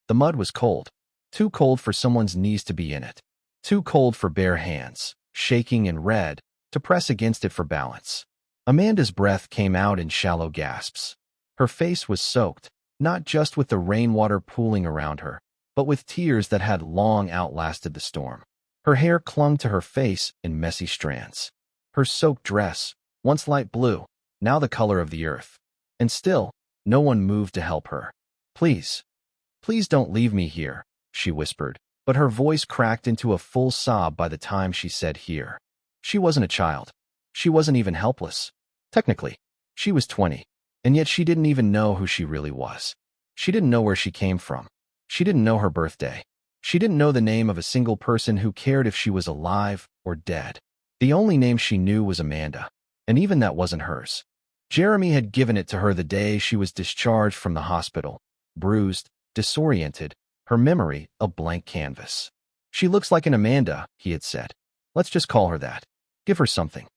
The mud was cold. Too cold for someone's knees to be in it. Too cold for bare hands, shaking and red, to press against it for balance. Amanda's breath came out in shallow gasps. Her face was soaked, not just with the rainwater pooling around her, but with tears that had long outlasted the storm. Her hair clung to her face in messy strands. Her soaked dress, once light blue, now the color of the earth. And still, no one moved to help her. Please, please don't leave me here, she whispered, but her voice cracked into a full sob by the time she said here. She wasn't a child. She wasn't even helpless. Technically, she was 20, and yet she didn't even know who she really was. She didn't know where she came from. She didn't know her birthday. She didn't know the name of a single person who cared if she was alive or dead. The only name she knew was Amanda, and even that wasn't hers. Jeremy had given it to her the day she was discharged from the hospital, bruised, disoriented, her memory a blank canvas. She looks like an Amanda, he had said. Let's just call her that. Give her something.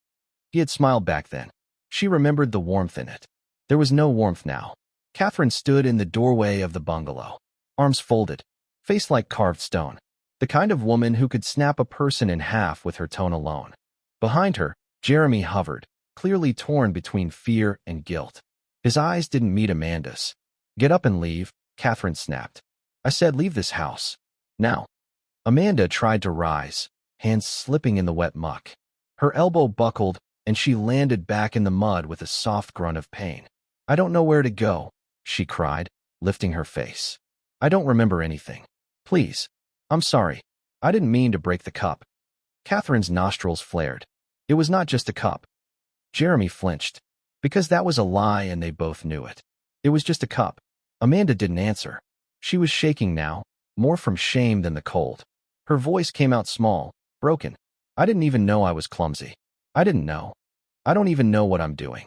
He had smiled back then. She remembered the warmth in it. There was no warmth now. Catherine stood in the doorway of the bungalow, arms folded, face like carved stone, the kind of woman who could snap a person in half with her tone alone. Behind her, Jeremy hovered, clearly torn between fear and guilt. His eyes didn't meet Amanda's. Get up and leave, Catherine snapped. I said leave this house. Now. Amanda tried to rise, hands slipping in the wet muck. Her elbow buckled, and she landed back in the mud with a soft grunt of pain. I don't know where to go, she cried, lifting her face. I don't remember anything. Please. I'm sorry. I didn't mean to break the cup. Catherine's nostrils flared. It was not just a cup. Jeremy flinched. Because that was a lie and they both knew it. It was just a cup. Amanda didn't answer. She was shaking now, more from shame than the cold. Her voice came out small, broken. I didn't even know I was clumsy. I didn't know. I don't even know what I'm doing.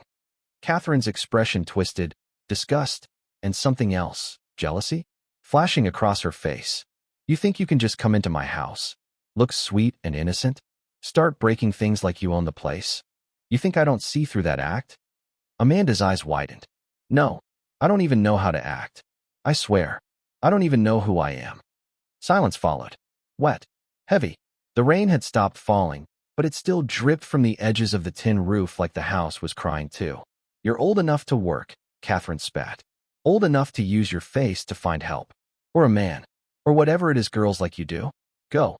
Catherine's expression twisted, disgust, and something else, jealousy, flashing across her face. You think you can just come into my house, look sweet and innocent, start breaking things like you own the place? You think I don't see through that act? Amanda's eyes widened. No, I don't even know how to act. I swear, I don't even know who I am. Silence followed. Wet, heavy. The rain had stopped falling, but it still dripped from the edges of the tin roof like the house was crying too. You're old enough to work, Catherine spat. Old enough to use your face to find help. Or a man. Or whatever it is girls like you do. Go.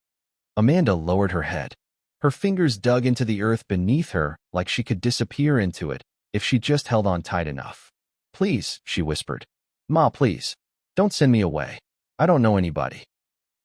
Amanda lowered her head. Her fingers dug into the earth beneath her like she could disappear into it if she just held on tight enough. Please, she whispered. Ma, please. Don't send me away. I don't know anybody.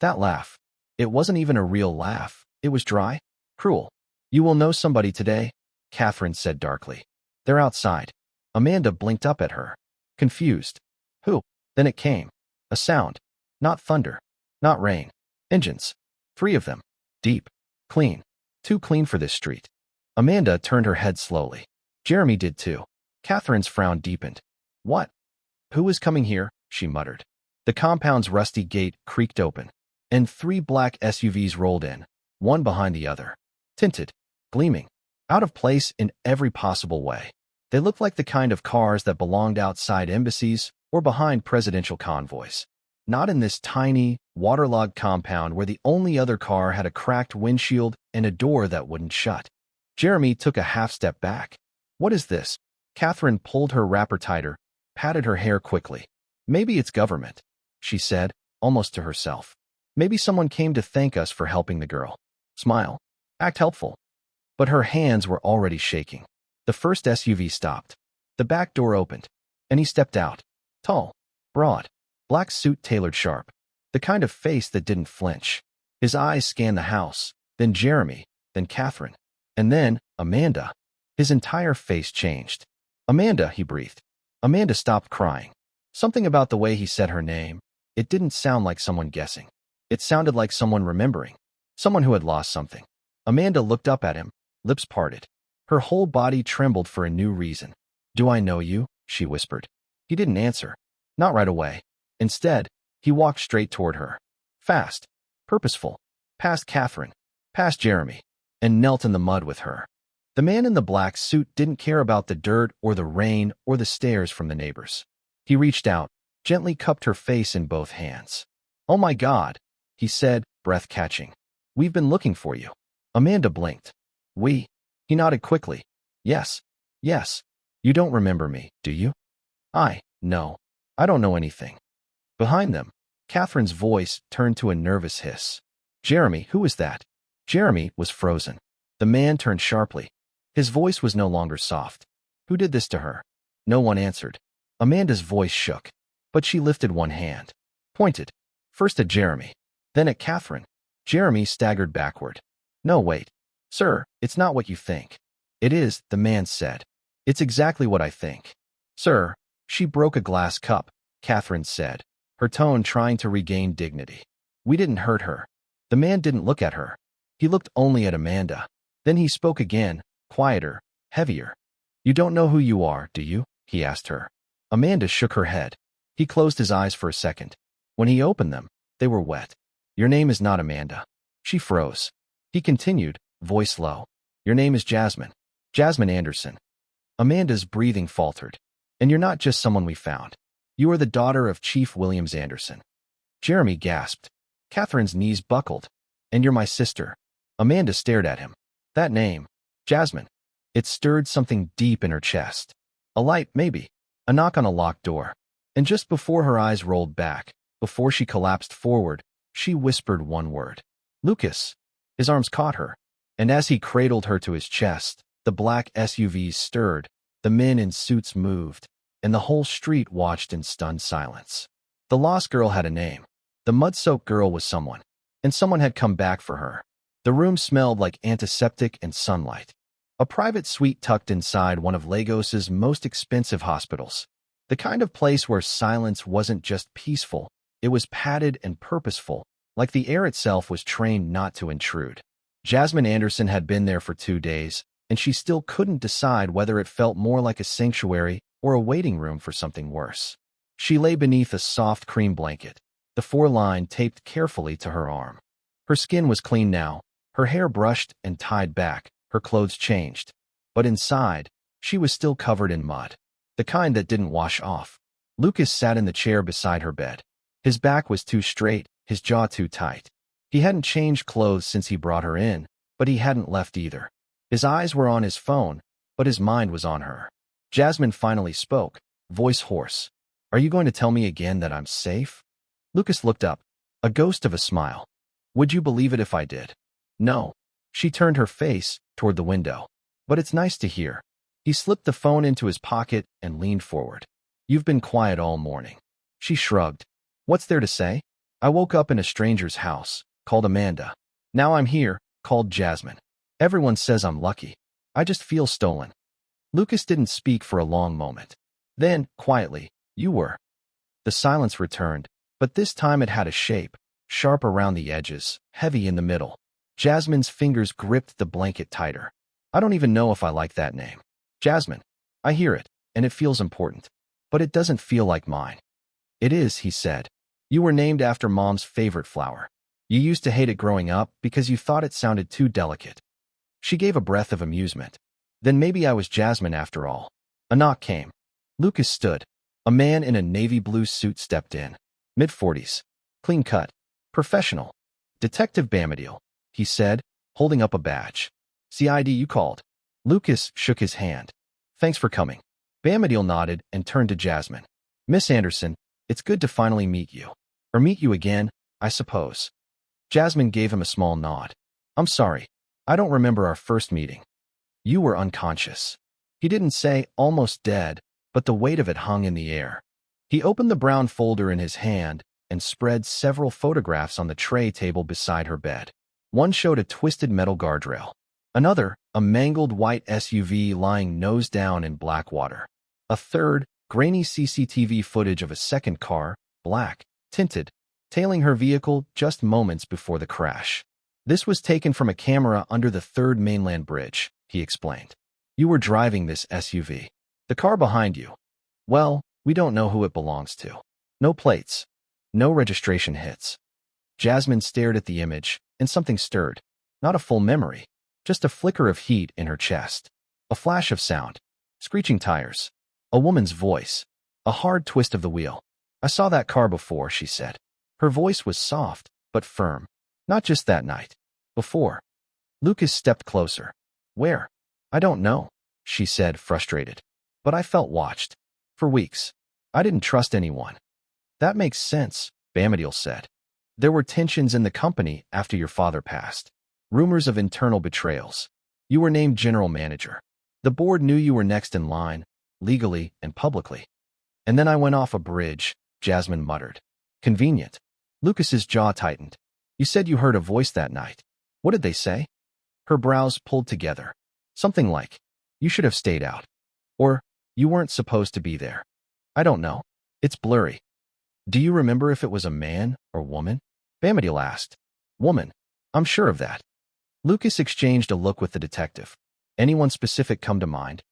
That laugh. It wasn't even a real laugh. It was dry, cruel. You will know somebody today, Catherine said darkly. They're outside. Amanda blinked up at her, confused. Who? Then it came. A sound. Not thunder. Not rain. Engines. 3 of them. Deep. Clean. Too clean for this street. Amanda turned her head slowly. Jeremy did too. Catherine's frown deepened. What? Who is coming here? She muttered. The compound's rusty gate creaked open, and 3 black SUVs rolled in, one behind the other. Tinted. Gleaming. Out of place in every possible way. They looked like the kind of cars that belonged outside embassies or behind presidential convoys. Not in this tiny, waterlogged compound where the only other car had a cracked windshield and a door that wouldn't shut. Jeremy took a half step back. What is this? Catherine pulled her wrapper tighter, patted her hair quickly. Maybe it's government, she said, almost to herself. Maybe someone came to thank us for helping the girl. Smile. Act helpful. But her hands were already shaking. The first SUV stopped. The back door opened, and he stepped out. Tall, broad, black suit tailored sharp. The kind of face that didn't flinch. His eyes scanned the house, then Jeremy, then Catherine, and then Amanda. His entire face changed. Amanda, he breathed. Amanda stopped crying. Something about the way he said her name. It didn't sound like someone guessing. It sounded like someone remembering. Someone who had lost something. Amanda looked up at him, lips parted. Her whole body trembled for a new reason. Do I know you? She whispered. He didn't answer. Not right away. Instead, he walked straight toward her. Fast. Purposeful. Past Catherine. Past Jeremy. And knelt in the mud with her. The man in the black suit didn't care about the dirt or the rain or the stares from the neighbors. He reached out, gently cupped her face in both hands. "Oh my God," he said, breath catching. "We've been looking for you." Amanda blinked. "We?" He nodded quickly. "Yes. Yes. You don't remember me, do you?" No. I don't know anything." Behind them, Catherine's voice turned to a nervous hiss. "Jeremy, who is that?" Jeremy was frozen. The man turned sharply. His voice was no longer soft. "Who did this to her?" No one answered. Amanda's voice shook, but she lifted one hand, pointed, first at Jeremy, then at Catherine. Jeremy staggered backward. "No, wait. Sir, it's not what you think." "It is," the man said. "It's exactly what I think." "Sir, she broke a glass cup," Catherine said, her tone trying to regain dignity. "We didn't hurt her." The man didn't look at her. He looked only at Amanda. Then he spoke again, quieter, heavier. "You don't know who you are, do you?" he asked her. Amanda shook her head. He closed his eyes for a second. When he opened them, they were wet. "Your name is not Amanda." She froze. He continued, voice low. "Your name is Jasmine. Jasmine Anderson." Amanda's breathing faltered. "And you're not just someone we found. You are the daughter of Chief Williams Anderson." Jeremy gasped. Catherine's knees buckled. "And you're my sister." Amanda stared at him. That name, Jasmine. It stirred something deep in her chest. A light, maybe. A knock on a locked door. And just before her eyes rolled back, before she collapsed forward, she whispered one word. "Lucas." His arms caught her, and as he cradled her to his chest, the black SUVs stirred, the men in suits moved, and the whole street watched in stunned silence. The lost girl had a name. The mud-soaked girl was someone, and someone had come back for her. The room smelled like antiseptic and sunlight. A private suite tucked inside one of Lagos's most expensive hospitals. The kind of place where silence wasn't just peaceful, it was padded and purposeful, like the air itself was trained not to intrude. Jasmine Anderson had been there for 2 days, and she still couldn't decide whether it felt more like a sanctuary or a waiting room for something worse. She lay beneath a soft cream blanket, the 4-line taped carefully to her arm. Her skin was clean now, her hair brushed and tied back, her clothes changed. But inside, she was still covered in mud, the kind that didn't wash off. Lucas sat in the chair beside her bed. His back was too straight, his jaw too tight. He hadn't changed clothes since he brought her in, but he hadn't left either. His eyes were on his phone, but his mind was on her. Jasmine finally spoke, voice hoarse. "Are you going to tell me again that I'm safe?" Lucas looked up, a ghost of a smile. "Would you believe it if I did?" "No." She turned her face toward the window. "But it's nice to hear." He slipped the phone into his pocket and leaned forward. "You've been quiet all morning." She shrugged. "What's there to say? I woke up in a stranger's house, called Amanda. Now I'm here, called Jasmine. Everyone says I'm lucky. I just feel stolen." Lucas didn't speak for a long moment. Then, quietly, "You were." The silence returned, but this time it had a shape, sharp around the edges, heavy in the middle. Jasmine's fingers gripped the blanket tighter. "I don't even know if I like that name. Jasmine. I hear it, and it feels important. But it doesn't feel like mine." "It is," he said. "You were named after Mom's favorite flower. You used to hate it growing up because you thought it sounded too delicate." She gave a breath of amusement. "Then maybe I was Jasmine after all." A knock came. Lucas stood. A man in a navy blue suit stepped in. Mid-40s. Clean cut. Professional. "Detective Bamadiel," he said, holding up a badge. "CID, you called." Lucas shook his hand. "Thanks for coming." Bamadiel nodded and turned to Jasmine. "Miss Anderson, it's good to finally meet you. Or meet you again, I suppose." Jasmine gave him a small nod. "I'm sorry. I don't remember our first meeting. You were unconscious." He didn't say almost dead, but the weight of it hung in the air. He opened the brown folder in his hand and spread several photographs on the tray table beside her bed. One showed a twisted metal guardrail. Another, a mangled white SUV lying nose down in black water. A third, grainy CCTV footage of a second car, black, tinted, tailing her vehicle just moments before the crash. "This was taken from a camera under the 3rd Mainland Bridge," he explained. "You were driving this SUV. The car behind you. Well, we don't know who it belongs to. No plates. No registration hits." Jasmine stared at the image, and something stirred. Not a full memory, just a flicker of heat in her chest. A flash of sound. Screeching tires. A woman's voice. A hard twist of the wheel. I saw that car before, she said. Her voice was soft, but firm. Not just that night. Before. Lucas stepped closer. Where? I don't know, she said, frustrated. But I felt watched. For weeks. I didn't trust anyone. That makes sense, Bamadiel said. There were tensions in the company after your father passed. Rumors of internal betrayals. You were named general manager. The board knew you were next in line, legally and publicly. And then I went off a bridge, Jasmine muttered. Convenient. Lucas's jaw tightened. You said you heard a voice that night. What did they say? Her brows pulled together. Something like, you should have stayed out. Or, you weren't supposed to be there. I don't know. It's blurry. Do you remember if it was a man or woman? Bamadiel asked. Woman. I'm sure of that. Lucas exchanged a look with the detective. Anyone specific come to mind?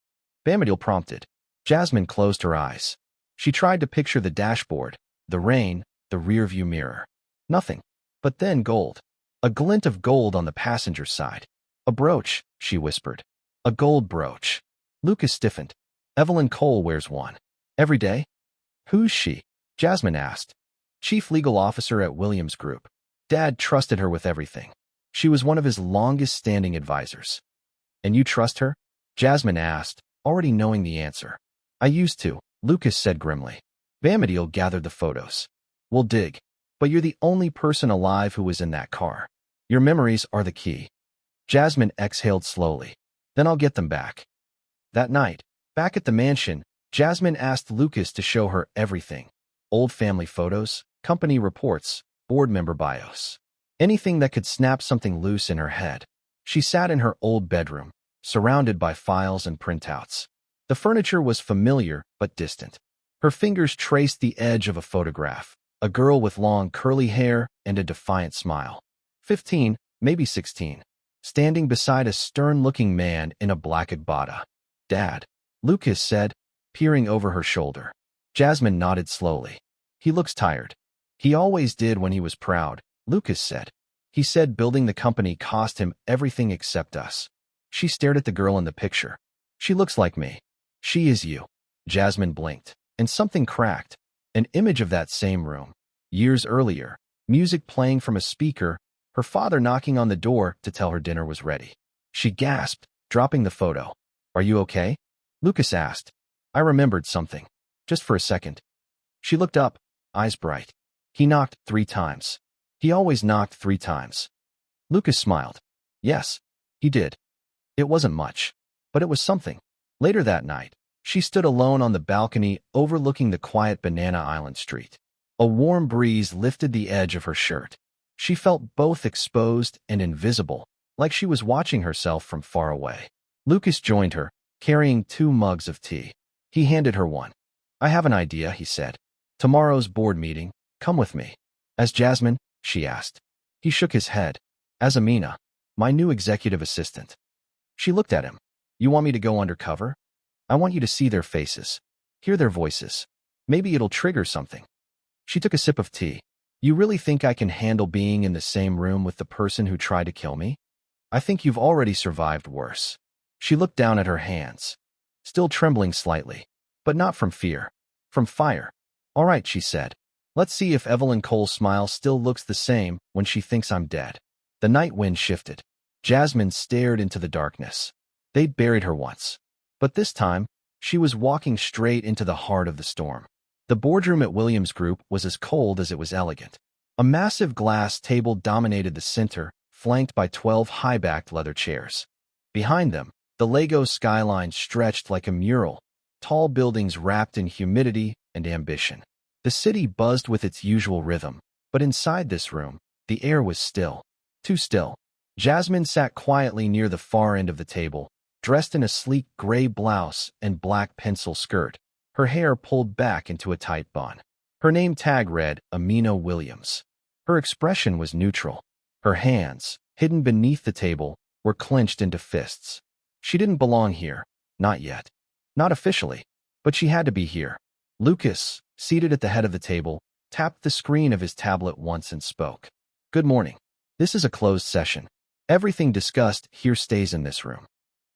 Bamadiel prompted. Jasmine closed her eyes. She tried to picture the dashboard, the rain, the rearview mirror. Nothing. But then gold. A glint of gold on the passenger's side. A brooch, she whispered. A gold brooch. Lucas stiffened. Evelyn Cole wears one. Every day? Who's she? Jasmine asked. Chief legal officer at Williams Group. Dad trusted her with everything. She was one of his longest-standing advisors. And you trust her? Jasmine asked, already knowing the answer. I used to, Lucas said grimly. Bamadiel gathered the photos. We'll dig. But you're the only person alive who was in that car. Your memories are the key. Jasmine exhaled slowly. Then I'll get them back. That night, back at the mansion, Jasmine asked Lucas to show her everything. Old family photos, company reports, board member bios. Anything that could snap something loose in her head. She sat in her old bedroom, surrounded by files and printouts. The furniture was familiar but distant. Her fingers traced the edge of a photograph, a girl with long curly hair and a defiant smile. 15, maybe 16, standing beside a stern-looking man in a black agbada. Dad, Lucas said, peering over her shoulder. Jasmine nodded slowly. He looks tired. He always did when he was proud, Lucas said. He said building the company cost him everything except us. She stared at the girl in the picture. She looks like me. She is you. Jasmine blinked, and something cracked. An image of that same room. Years earlier, music playing from a speaker, her father knocking on the door to tell her dinner was ready. She gasped, dropping the photo. Are you okay? Lucas asked. I remembered something. Just for a second. She looked up, eyes bright. He knocked 3 times. He always knocked 3 times. Lucas smiled. Yes, he did. It wasn't much, but it was something. Later that night, she stood alone on the balcony overlooking the quiet Banana Island street. A warm breeze lifted the edge of her shirt. She felt both exposed and invisible, like she was watching herself from far away. Lucas joined her, carrying 2 mugs of tea. He handed her one. I have an idea, he said. Tomorrow's board meeting, come with me. As Jasmine, she asked. He shook his head. As Amina, my new executive assistant. She looked at him. You want me to go undercover? I want you to see their faces, hear their voices. Maybe it'll trigger something. She took a sip of tea. You really think I can handle being in the same room with the person who tried to kill me? I think you've already survived worse. She looked down at her hands, still trembling slightly, but not from fear, from fire. All right, she said. Let's see if Evelyn Cole's smile still looks the same when she thinks I'm dead. The night wind shifted. Jasmine stared into the darkness. They'd buried her once. But this time, she was walking straight into the heart of the storm. The boardroom at Williams Group was as cold as it was elegant. A massive glass table dominated the center, flanked by 12 high-backed leather chairs. Behind them, the Lego skyline stretched like a mural, tall buildings wrapped in humidity and ambition. The city buzzed with its usual rhythm, but inside this room, the air was still. Too still. Jasmine sat quietly near the far end of the table, dressed in a sleek gray blouse and black pencil skirt, her hair pulled back into a tight bun. Her name tag read Amina Williams. Her expression was neutral. Her hands, hidden beneath the table, were clenched into fists. She didn't belong here, not yet. Not officially, but she had to be here. Lucas, seated at the head of the table, tapped the screen of his tablet once and spoke. Good morning. This is a closed session. Everything discussed here stays in this room.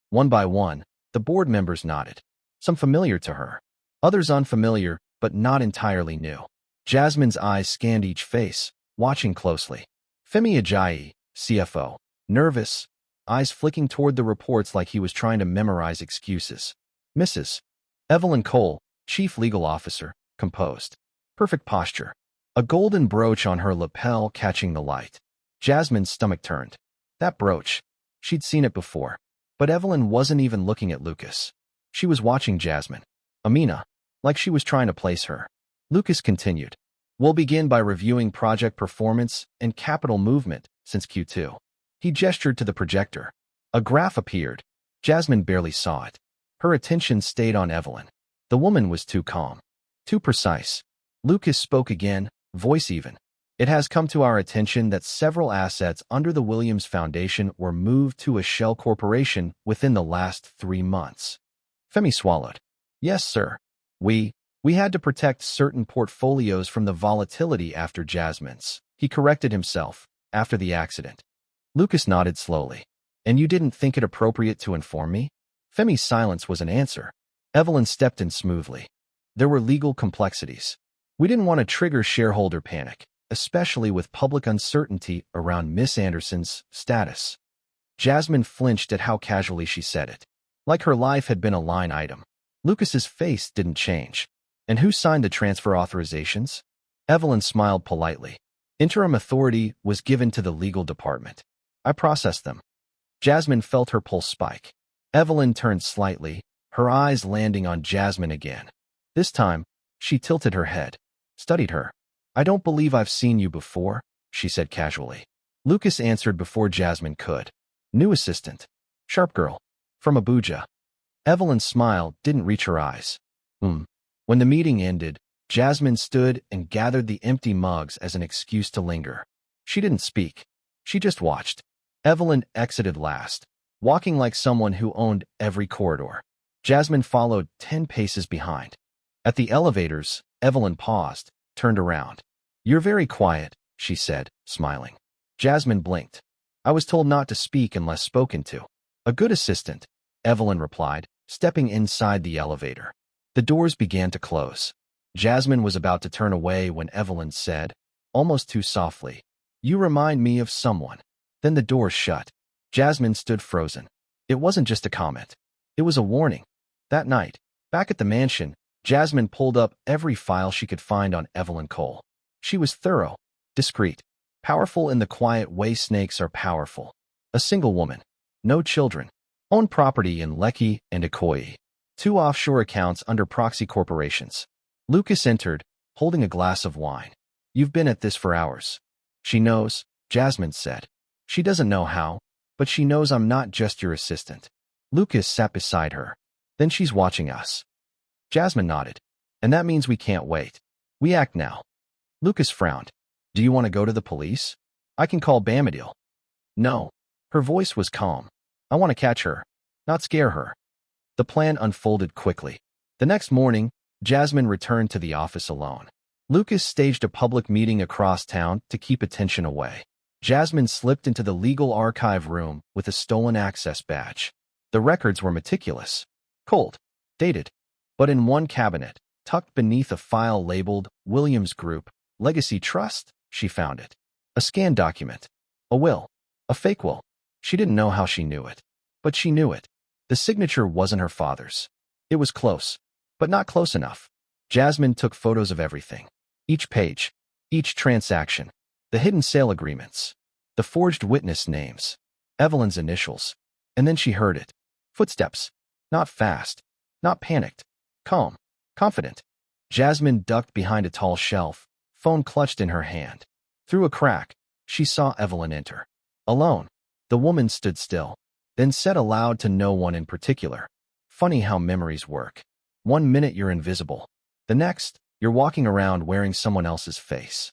One by one, the board members nodded. Some familiar to her, others unfamiliar, but not entirely new. Jasmine's eyes scanned each face, watching closely. Femi Ajayi, CFO, nervous, eyes flicking toward the reports like he was trying to memorize excuses. Mrs. Evelyn Cole, Chief Legal Officer, composed. Perfect posture. A golden brooch on her lapel catching the light. Jasmine's stomach turned. That brooch. She'd seen it before. But Evelyn wasn't even looking at Lucas. She was watching Jasmine. Amina. Like she was trying to place her. Lucas continued. We'll begin by reviewing project performance and capital movement since Q2. He gestured to the projector. A graph appeared. Jasmine barely saw it. Her attention stayed on Evelyn. The woman was too calm. Too precise. Lucas spoke again, voice even. It has come to our attention that several assets under the Williams Foundation were moved to a shell corporation within the last 3 months. Femi swallowed. Yes, sir. We had to protect certain portfolios from the volatility after Jasmine's. He corrected himself, after the accident. Lucas nodded slowly. And you didn't think it appropriate to inform me? Femi's silence was an answer. Evelyn stepped in smoothly. There were legal complexities. We didn't want to trigger shareholder panic, especially with public uncertainty around Miss Anderson's status. Jasmine flinched at how casually she said it. Like her life had been a line item. Lucas's face didn't change. And who signed the transfer authorizations? Evelyn smiled politely. Interim authority was given to the legal department. I processed them. Jasmine felt her pulse spike. Evelyn turned slightly, her eyes landing on Jasmine again. This time, she tilted her head, studied her. I don't believe I've seen you before, she said casually. Lucas answered before Jasmine could. New assistant. Sharp girl. From Abuja. Evelyn's smile didn't reach her eyes. When the meeting ended, Jasmine stood and gathered the empty mugs as an excuse to linger. She didn't speak. She just watched. Evelyn exited last, walking like someone who owned every corridor. Jasmine followed 10 paces behind. At the elevators, Evelyn paused, turned around. You're very quiet, she said, smiling. Jasmine blinked. I was told not to speak unless spoken to. A good assistant, Evelyn replied, stepping inside the elevator. The doors began to close. Jasmine was about to turn away when Evelyn said, almost too softly, you remind me of someone. Then the doors shut. Jasmine stood frozen. It wasn't just a comment. It was a warning. That night, back at the mansion, Jasmine pulled up every file she could find on Evelyn Cole. She was thorough, discreet, powerful in the quiet way snakes are powerful. A single woman. No children. Owned property in Lekki and Ikoyi. 2 offshore accounts under proxy corporations. Lucas entered, holding a glass of wine. You've been at this for hours. She knows, Jasmine said. She doesn't know how, but she knows I'm not just your assistant. Lucas sat beside her. Then she's watching us. Jasmine nodded. And that means we can't wait. We act now. Lucas frowned. Do you want to go to the police? I can call Bamadil. No. Her voice was calm. I want to catch her, not scare her. The plan unfolded quickly. The next morning, Jasmine returned to the office alone. Lucas staged a public meeting across town to keep attention away. Jasmine slipped into the legal archive room with a stolen access badge. The records were meticulous. Cold. Dated. But in one cabinet, tucked beneath a file labeled Williams Group, Legacy Trust, she found it. A scanned document. A will. A fake will. She didn't know how she knew it. But she knew it. The signature wasn't her father's. It was close, but not close enough. Jasmine took photos of everything. Each page. Each transaction. The hidden sale agreements. The forged witness names. Evelyn's initials. And then she heard it. Footsteps. Not fast. Not panicked. Calm. Confident. Jasmine ducked behind a tall shelf, phone clutched in her hand. Through a crack, she saw Evelyn enter. Alone. The woman stood still, then said aloud to no one in particular. Funny how memories work. 1 minute you're invisible. The next, you're walking around wearing someone else's face.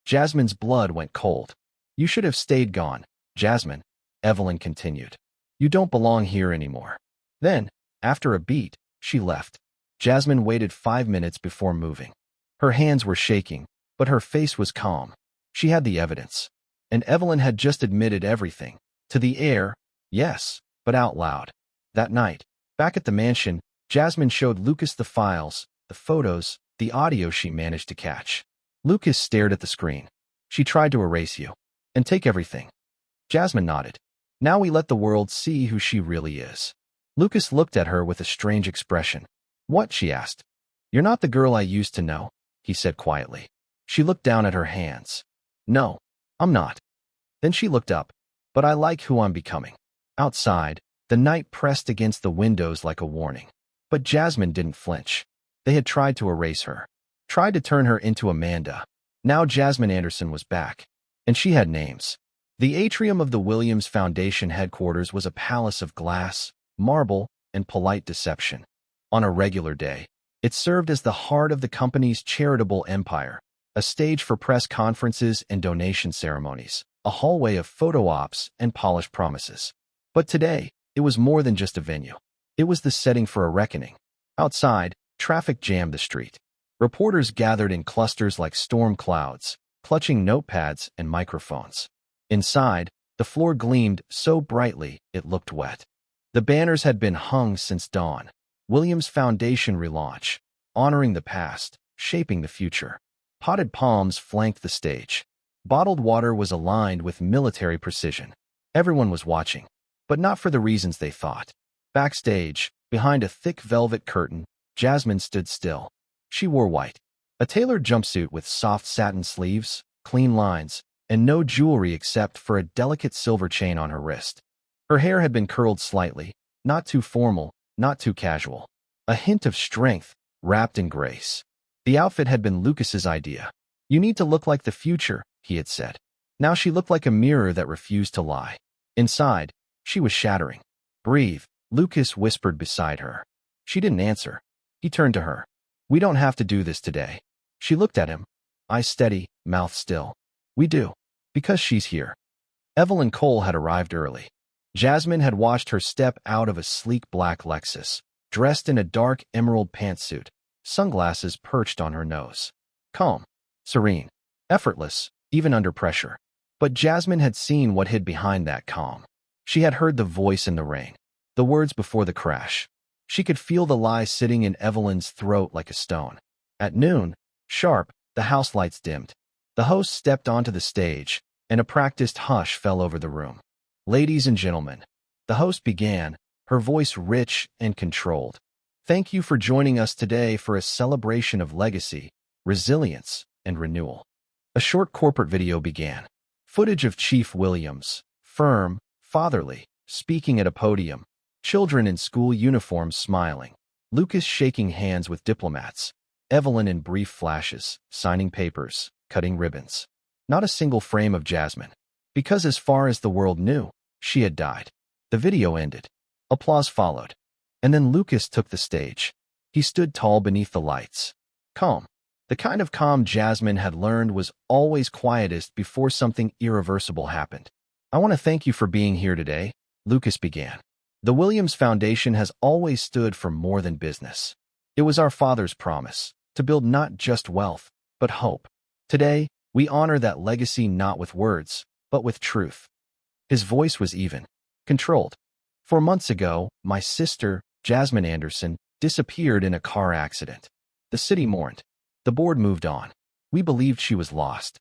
Jasmine's blood went cold. You should have stayed gone, Jasmine, Evelyn continued. You don't belong here anymore. Then, after a beat, she left. Jasmine waited 5 minutes before moving. Her hands were shaking, but her face was calm. She had the evidence. And Evelyn had just admitted everything. To the air, yes, but out loud. That night, back at the mansion, Jasmine showed Lucas the files, the photos, the audio she managed to catch. Lucas stared at the screen. She tried to erase you. And take everything. Jasmine nodded. Now we let the world see who she really is. Lucas looked at her with a strange expression. What? She asked. You're not the girl I used to know, he said quietly. She looked down at her hands. No, I'm not. Then she looked up. But I like who I'm becoming. Outside, the night pressed against the windows like a warning. But Jasmine didn't flinch. They had tried to erase her. Tried to turn her into Amanda. Now Jasmine Anderson was back. And she had names. The atrium of the Williams Foundation headquarters was a palace of glass, marble, and polite deception. On a regular day, it served as the heart of the company's charitable empire, a stage for press conferences and donation ceremonies, a hallway of photo ops and polished promises. But today, it was more than just a venue. It was the setting for a reckoning. Outside, traffic jammed the street. Reporters gathered in clusters like storm clouds, clutching notepads and microphones. Inside, the floor gleamed so brightly it looked wet. The banners had been hung since dawn. Williams Foundation relaunch, honoring the past, shaping the future. Potted palms flanked the stage. Bottled water was aligned with military precision. Everyone was watching, but not for the reasons they thought. Backstage, behind a thick velvet curtain, Jasmine stood still. She wore white, a tailored jumpsuit with soft satin sleeves, clean lines, and no jewelry except for a delicate silver chain on her wrist. Her hair had been curled slightly, not too formal, not too casual. A hint of strength, wrapped in grace. The outfit had been Lucas's idea. You need to look like the future, he had said. Now she looked like a mirror that refused to lie. Inside, she was shattering. Breathe, Lucas whispered beside her. She didn't answer. He turned to her. We don't have to do this today. She looked at him. Eyes steady, mouth still. We do. Because she's here. Evelyn Cole had arrived early. Jasmine had watched her step out of a sleek black Lexus, dressed in a dark emerald pantsuit, sunglasses perched on her nose. Calm, serene, effortless, even under pressure. But Jasmine had seen what hid behind that calm. She had heard the voice in the rain, the words before the crash. She could feel the lie sitting in Evelyn's throat like a stone. At noon, sharp, the house lights dimmed. The host stepped onto the stage, and a practiced hush fell over the room. Ladies and gentlemen, the host began, her voice rich and controlled. Thank you for joining us today for a celebration of legacy, resilience, and renewal. A short corporate video began. Footage of Chief Williams, firm, fatherly, speaking at a podium. Children in school uniforms smiling. Lucas shaking hands with diplomats. Evelyn in brief flashes, signing papers, cutting ribbons. Not a single frame of Jasmine. Because as far as the world knew, she had died. The video ended. Applause followed. And then Lucas took the stage. He stood tall beneath the lights. Calm. The kind of calm Jasmine had learned was always quietest before something irreversible happened. I want to thank you for being here today, Lucas began. The Williams Foundation has always stood for more than business. It was our father's promise, to build not just wealth, but hope. Today, we honor that legacy not with words, but with truth. His voice was even, controlled. 4 months ago, my sister, Jasmine Anderson, disappeared in a car accident. The city mourned. The board moved on. We believed she was lost.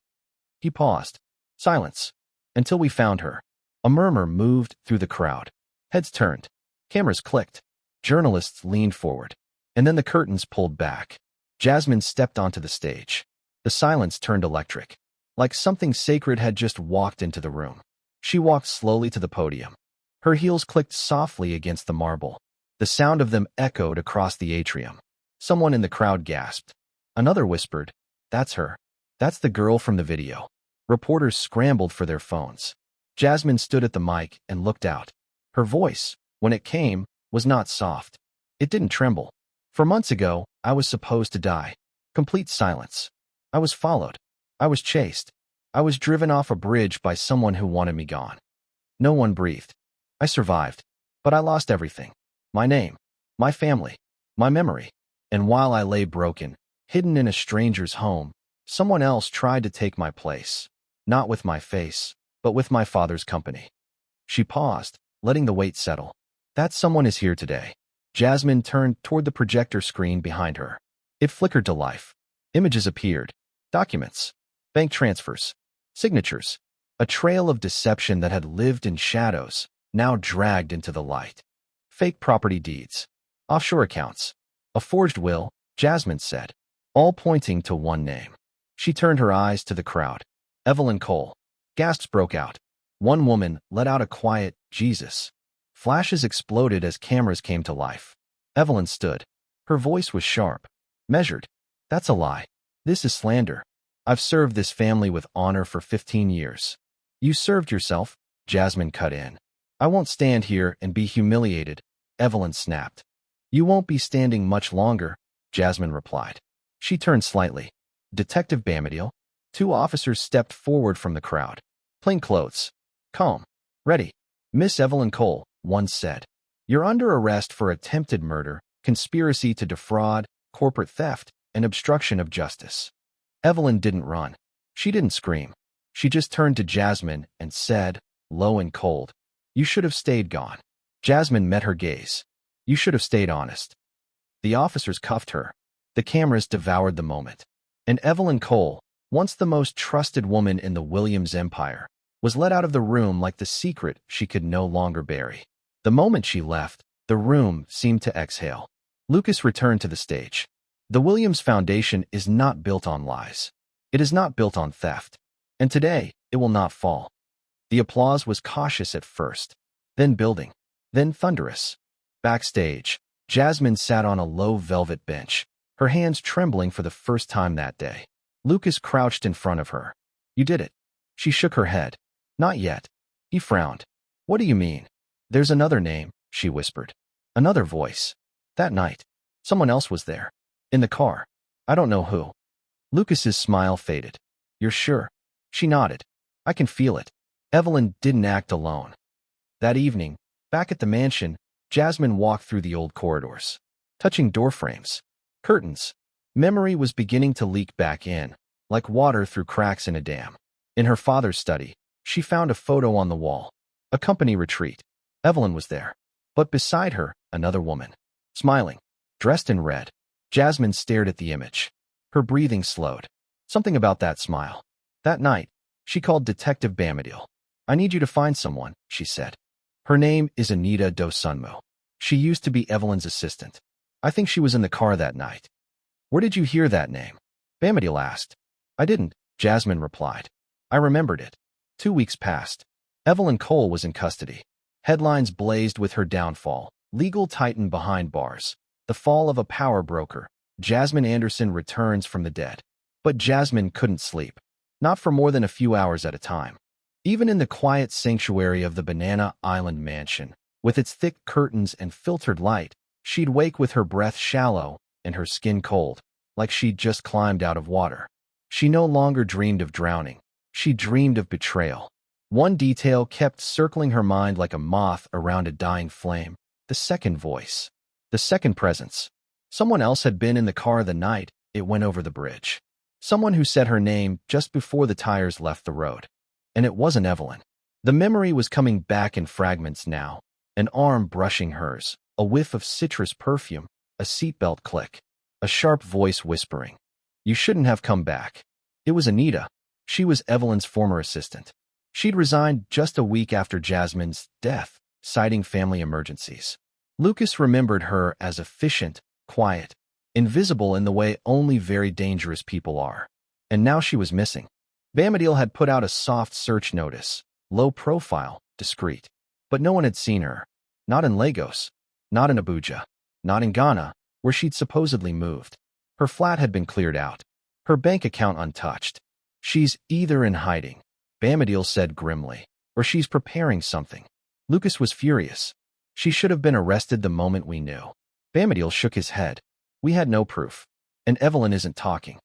He paused. Silence. Until we found her. A murmur moved through the crowd. Heads turned. Cameras clicked. Journalists leaned forward. And then the curtains pulled back. Jasmine stepped onto the stage. The silence turned electric. Like something sacred had just walked into the room. She walked slowly to the podium. Her heels clicked softly against the marble. The sound of them echoed across the atrium. Someone in the crowd gasped. Another whispered, "That's her. That's the girl from the video." Reporters scrambled for their phones. Jasmine stood at the mic and looked out. Her voice, when it came, was not soft. It didn't tremble. 4 months ago, I was supposed to die. Complete silence. I was followed. I was chased. I was driven off a bridge by someone who wanted me gone. No one breathed. I survived. But I lost everything. My name. My family. My memory. And while I lay broken, hidden in a stranger's home, someone else tried to take my place. Not with my face, but with my father's company. She paused, letting the weight settle. That someone is here today. Jasmine turned toward the projector screen behind her. It flickered to life. Images appeared. documents, bank transfers, signatures, a trail of deception that had lived in shadows, now dragged into the light. Fake property deeds, offshore accounts, a forged will, Jasmine said, all pointing to one name. She turned her eyes to the crowd. Evelyn Cole. Gasps broke out. One woman let out a quiet, Jesus. Flashes exploded as cameras came to life. Evelyn stood. Her voice was sharp, measured. That's a lie. This is slander. I've served this family with honor for 15 years. You served yourself, Jasmine cut in. I won't stand here and be humiliated, Evelyn snapped. You won't be standing much longer, Jasmine replied. She turned slightly. Detective Bamadiel. Two officers stepped forward from the crowd. Plain clothes. Calm. Ready. Miss Evelyn Cole, one said. You're under arrest for attempted murder, conspiracy to defraud, corporate theft, and obstruction of justice. Evelyn didn't run. She didn't scream. She just turned to Jasmine and said, low and cold, you should have stayed gone. Jasmine met her gaze. You should have stayed honest. The officers cuffed her. The cameras devoured the moment. And Evelyn Cole, once the most trusted woman in the Williams empire, was let out of the room like the secret she could no longer bury. The moment she left, the room seemed to exhale. Lucas returned to the stage. The Williams Foundation is not built on lies. It is not built on theft. And today, it will not fall. The applause was cautious at first, then building, then thunderous. Backstage, Jasmine sat on a low velvet bench, her hands trembling for the first time that day. Lucas crouched in front of her. You did it. She shook her head. Not yet. He frowned. What do you mean? There's another name, she whispered. Another voice. That night, someone else was there. In the car. I don't know who. Lucas's smile faded. You're sure? She nodded. I can feel it. Evelyn didn't act alone. That evening, back at the mansion, Jasmine walked through the old corridors, touching doorframes, curtains. Memory was beginning to leak back in, like water through cracks in a dam. In her father's study, she found a photo on the wall. A company retreat. Evelyn was there. But beside her, another woman. Smiling. Dressed in red. Jasmine stared at the image. Her breathing slowed. Something about that smile. That night, she called Detective Bamadiel. I need you to find someone, she said. Her name is Anita Dos Sunmu. She used to be Evelyn's assistant. I think she was in the car that night. Where did you hear that name? Bamadiel asked. I didn't, Jasmine replied. I remembered it. 2 weeks passed. Evelyn Cole was in custody. Headlines blazed with her downfall. Legal titan behind bars. The fall of a power broker. Jasmine Anderson returns from the dead. But Jasmine couldn't sleep. Not for more than a few hours at a time. Even in the quiet sanctuary of the Banana Island mansion, with its thick curtains and filtered light, she'd wake with her breath shallow and her skin cold, like she'd just climbed out of water. She no longer dreamed of drowning. She dreamed of betrayal. One detail kept circling her mind like a moth around a dying flame. The second voice. The second presence. Someone else had been in the car the night it went over the bridge. Someone who said her name just before the tires left the road. And it wasn't Evelyn. The memory was coming back in fragments now. An arm brushing hers, a whiff of citrus perfume, a seatbelt click, a sharp voice whispering, "You shouldn't have come back." It was Anita. She was Evelyn's former assistant. She'd resigned just a week after Jasmine's death, citing family emergencies. Lucas remembered her as efficient, quiet, invisible in the way only very dangerous people are. And now she was missing. Bamadiel had put out a soft search notice, low profile, discreet. But no one had seen her. Not in Lagos, not in Abuja, not in Ghana, where she'd supposedly moved. Her flat had been cleared out, her bank account untouched. She's either in hiding, Bamadiel said grimly, or she's preparing something. Lucas was furious. She should have been arrested the moment we knew. Bamadiel shook his head. We had no proof. And Evelyn isn't talking.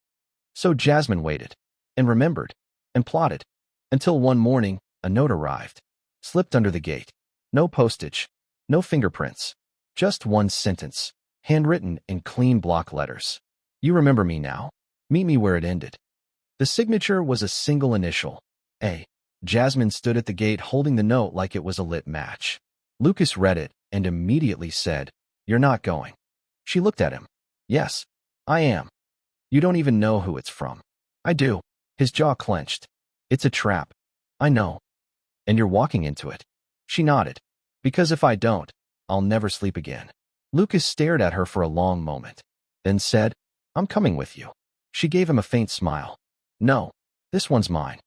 So Jasmine waited. And remembered. And plotted. Until one morning, a note arrived. Slipped under the gate. No postage. No fingerprints. Just one sentence. Handwritten in clean block letters. You remember me now. Meet me where it ended. The signature was a single initial. A. Jasmine stood at the gate holding the note like it was a lit match. Lucas read it and immediately said, "You're not going." She looked at him. "Yes, I am. You don't even know who it's from." I do. His jaw clenched. It's a trap. I know. And you're walking into it. She nodded. Because if I don't, I'll never sleep again. Lucas stared at her for a long moment, then said, I'm coming with you. She gave him a faint smile. No, this one's mine.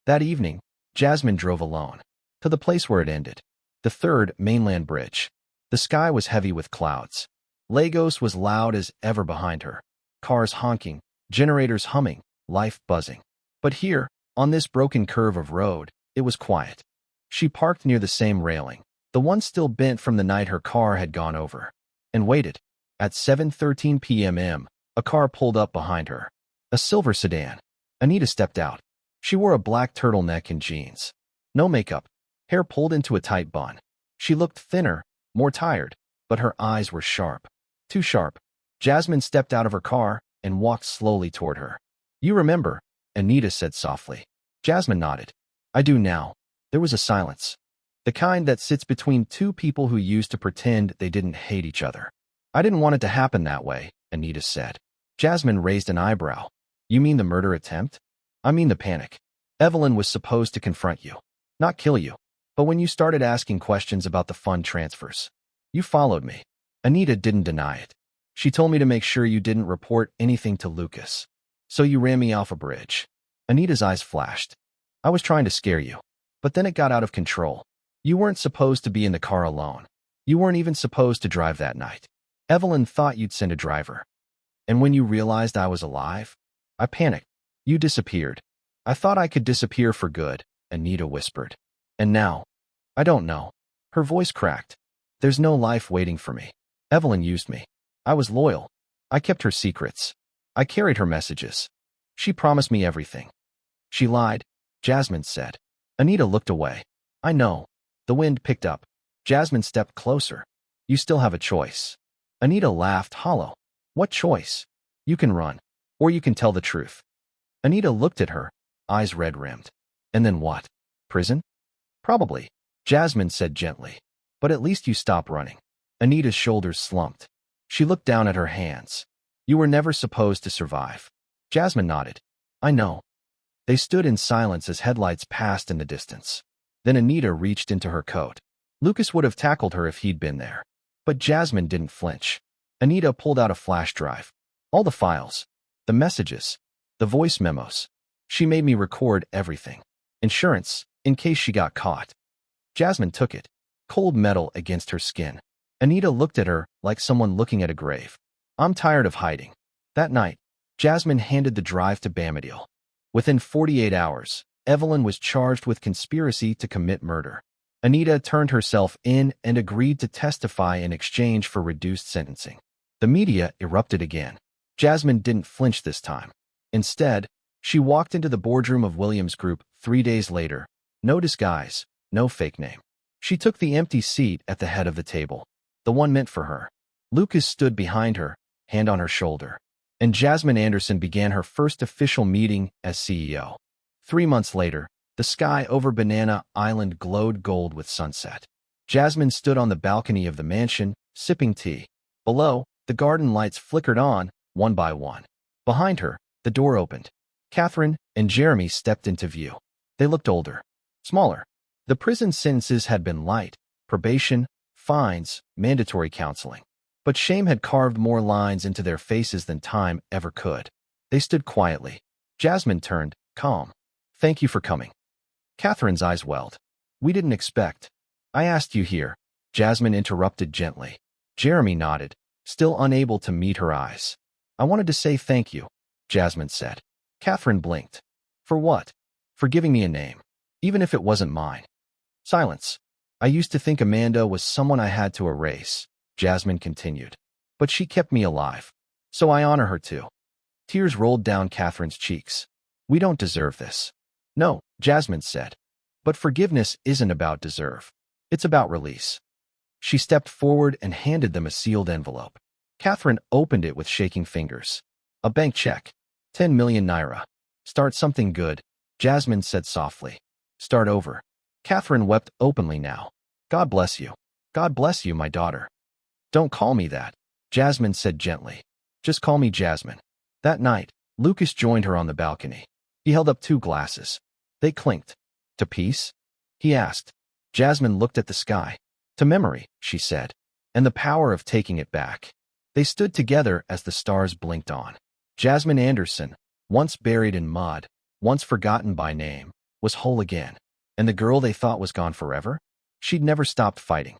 That evening, Jasmine drove alone to the place where it ended, the third mainland bridge. The sky was heavy with clouds. Lagos was loud as ever behind her. Cars honking, generators humming, life buzzing. But here, on this broken curve of road, it was quiet. She parked near the same railing, the one still bent from the night her car had gone over, and waited. At 7:13 p.m., a car pulled up behind her. A silver sedan. Anita stepped out. She wore a black turtleneck and jeans. No makeup. Hair pulled into a tight bun. She looked thinner, more tired, but her eyes were sharp. Too sharp. Jasmine stepped out of her car and walked slowly toward her. You remember, Anita said softly. Jasmine nodded. I do now. There was a silence. The kind that sits between two people who used to pretend they didn't hate each other. I didn't want it to happen that way, Anita said. Jasmine raised an eyebrow. You mean the murder attempt? I mean the panic. Evelyn was supposed to confront you, not kill you. But when you started asking questions about the fund transfers, you followed me. Anita didn't deny it. She told me to make sure you didn't report anything to Lucas. So you ran me off a bridge. Anita's eyes flashed. I was trying to scare you. But then it got out of control. You weren't supposed to be in the car alone. You weren't even supposed to drive that night. Evelyn thought you'd send a driver. And when you realized I was alive, I panicked. You disappeared. I thought I could disappear for good, Anita whispered. And now, I don't know. Her voice cracked. There's no life waiting for me. Evelyn used me. I was loyal. I kept her secrets. I carried her messages. She promised me everything. She lied, Jasmine said. Anita looked away. I know. The wind picked up. Jasmine stepped closer. You still have a choice. Anita laughed hollow. What choice? You can run. Or you can tell the truth. Anita looked at her, eyes red-rimmed. And then what? Prison? Probably, Jasmine said gently. But at least you stop running. Anita's shoulders slumped. She looked down at her hands. You were never supposed to survive. Jasmine nodded. I know. They stood in silence as headlights passed in the distance. Then Anita reached into her coat. Lucas would have tackled her if he'd been there. But Jasmine didn't flinch. Anita pulled out a flash drive. All the files. The messages. The voice memos. She made me record everything. Insurance, in case she got caught. Jasmine took it. Cold metal against her skin. Anita looked at her like someone looking at a grave. I'm tired of hiding. That night, Jasmine handed the drive to Bamidil. Within 48 hours, Evelyn was charged with conspiracy to commit murder. Anita turned herself in and agreed to testify in exchange for reduced sentencing. The media erupted again. Jasmine didn't flinch this time. Instead, she walked into the boardroom of Williams Group 3 days later. No disguise, no fake name. She took the empty seat at the head of the table, the one meant for her. Lucas stood behind her, hand on her shoulder. And Jasmine Anderson began her first official meeting as CEO. 3 months later, the sky over Banana Island glowed gold with sunset. Jasmine stood on the balcony of the mansion, sipping tea. Below, the garden lights flickered on, one by one. Behind her, the door opened. Catherine and Jeremy stepped into view. They looked older, smaller. The prison sentences had been light, probation, fines, mandatory counseling. But shame had carved more lines into their faces than time ever could. They stood quietly. Jasmine turned, calm. Thank you for coming. Catherine's eyes welled. We didn't expect. I asked you here. Jasmine interrupted gently. Jeremy nodded, still unable to meet her eyes. I wanted to say thank you, Jasmine said. Catherine blinked. For what? For giving me a name, even if it wasn't mine. Silence. I used to think Amanda was someone I had to erase, Jasmine continued. But she kept me alive. So I honor her too. Tears rolled down Catherine's cheeks. We don't deserve this. No, Jasmine said. But forgiveness isn't about deserve. It's about release. She stepped forward and handed them a sealed envelope. Catherine opened it with shaking fingers. A bank check. 10 million naira. Start something good, Jasmine said softly. Start over. Catherine wept openly now. God bless you. God bless you, my daughter. Don't call me that, Jasmine said gently. Just call me Jasmine. That night, Lucas joined her on the balcony. He held up 2 glasses. They clinked. To peace? He asked. Jasmine looked at the sky. To memory, she said, and the power of taking it back. They stood together as the stars blinked on. Jasmine Anderson, once buried in mud, once forgotten by name, was whole again. And the girl they thought was gone forever? She'd never stopped fighting.